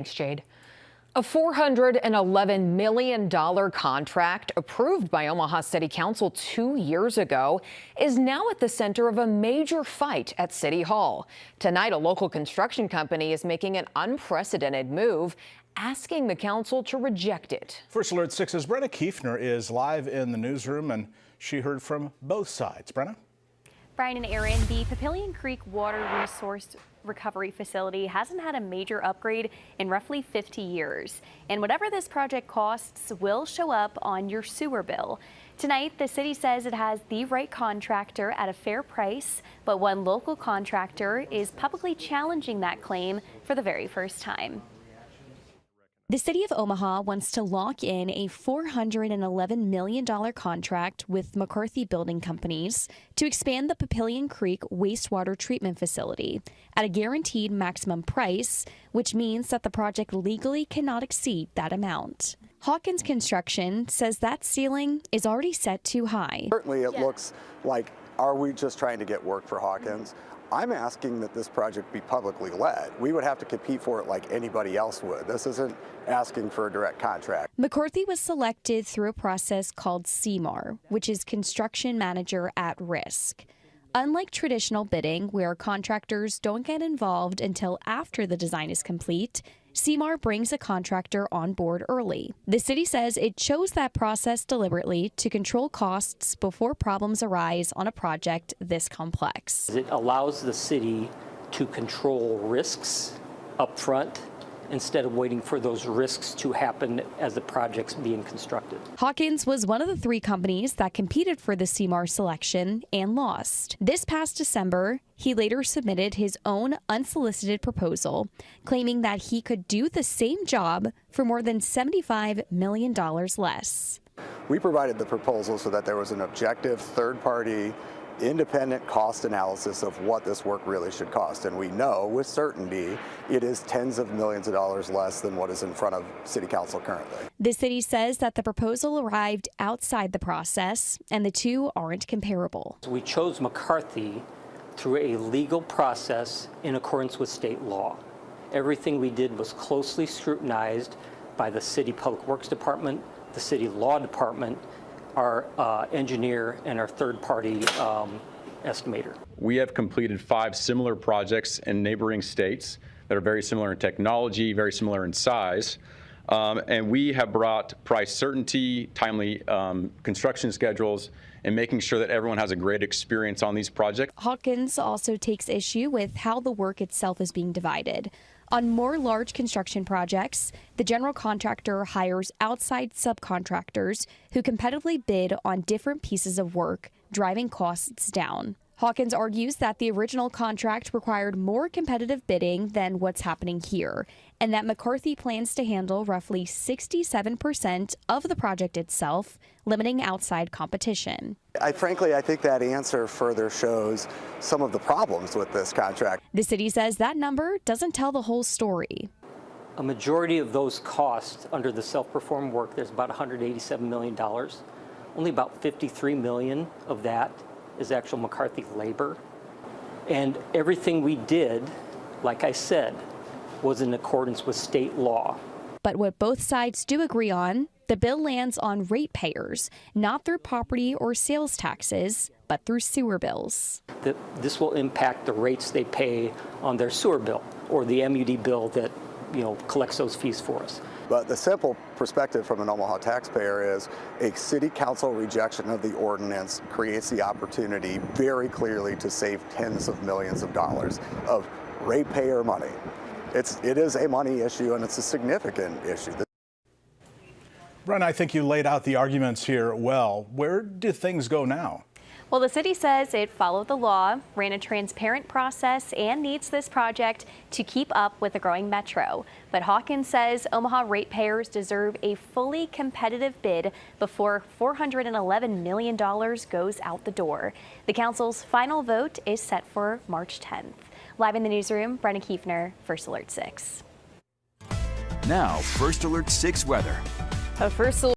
Thanks, Jade. A $411 million contract approved by Omaha City Council 2 years ago is now at the center of a major fight at City Hall. Tonight, a local construction company is making an unprecedented move, asking the council to reject it. First Alert 6's Brenna Kiefner is live in the newsroom, and she heard from both sides. Brenna? Brian and Aaron, the Papillion Creek Water Resource Recovery Facility hasn't had a major upgrade in roughly 50 years. And whatever this project costs will show up on your sewer bill. Tonight, the city says it has the right contractor at a fair price, but one local contractor is publicly challenging that claim for the very first time. The city of Omaha wants to lock in a $411 million contract with McCarthy Building Companies to expand the Papillion Creek wastewater treatment facility at a guaranteed maximum price, which means that the project legally cannot exceed that amount. Hawkins Construction says that ceiling is already set too high. Certainly it looks like, are we just trying to get work for Hawkins? I'm asking that this project be publicly led. We would have to compete for it like anybody else would. This isn't asking for a direct contract. McCarthy was selected through a process called CMAR, which is Construction Manager at Risk. Unlike traditional bidding, where contractors don't get involved until after the design is complete, CMAR brings a contractor on board early. The city says it chose that process deliberately to control costs before problems arise on a project this complex. It allows the city to control risks up front instead of waiting for those risks to happen as the project's being constructed. Hawkins was one of the 3 companies that competed for the CMAR selection and lost. This past December, he later submitted his own unsolicited proposal, claiming that he could do the same job for more than $75 million less. We provided the proposal so that there was an objective, third-party, independent cost analysis of what this work really should cost. And we know with certainty it is tens of millions of dollars less than what is in front of City Council currently. The city says that the proposal arrived outside the process and the two aren't comparable. We chose McCarthy through a legal process in accordance with state law. Everything we did was closely scrutinized by the City Public Works Department, the City Law Department, our engineer, and our third-party estimator. We have completed 5 similar projects in neighboring states that are very similar in technology, very similar in size, and we have brought price certainty, timely construction schedules, and making sure that everyone has a great experience on these projects. Hawkins also takes issue with how the work itself is being divided. On more large construction projects, the general contractor hires outside subcontractors who competitively bid on different pieces of work, driving costs down. Hawkins argues that the original contract required more competitive bidding than what's happening here, and that McCarthy plans to handle roughly 67% of the project itself, limiting outside competition. Frankly, I think that answer further shows some of the problems with this contract. The city says that number doesn't tell the whole story. A majority of those costs under the self-performed work, there's about $187 million. Only about $53 million of that is actual McCarthy labor. And everything we did, like I said, was in accordance with state law. But what both sides do agree on, the bill lands on ratepayers, not through property or sales taxes, but through sewer bills. This will impact the rates they pay on their sewer bill or the MUD bill that collects those fees for us. But the simple perspective from an Omaha taxpayer is a City Council rejection of the ordinance creates the opportunity very clearly to save tens of millions of dollars of ratepayer money. It is a money issue, and it's a significant issue. Brenna, I think you laid out the arguments here well. Where do things go now? Well, the city says it followed the law, ran a transparent process, and needs this project to keep up with the growing metro. But Hawkins says Omaha ratepayers deserve a fully competitive bid before $411 million goes out the door. The council's final vote is set for March 10th. Live in the newsroom, Brenna Kiefner, First Alert 6. Now, First Alert 6 weather. A First Alert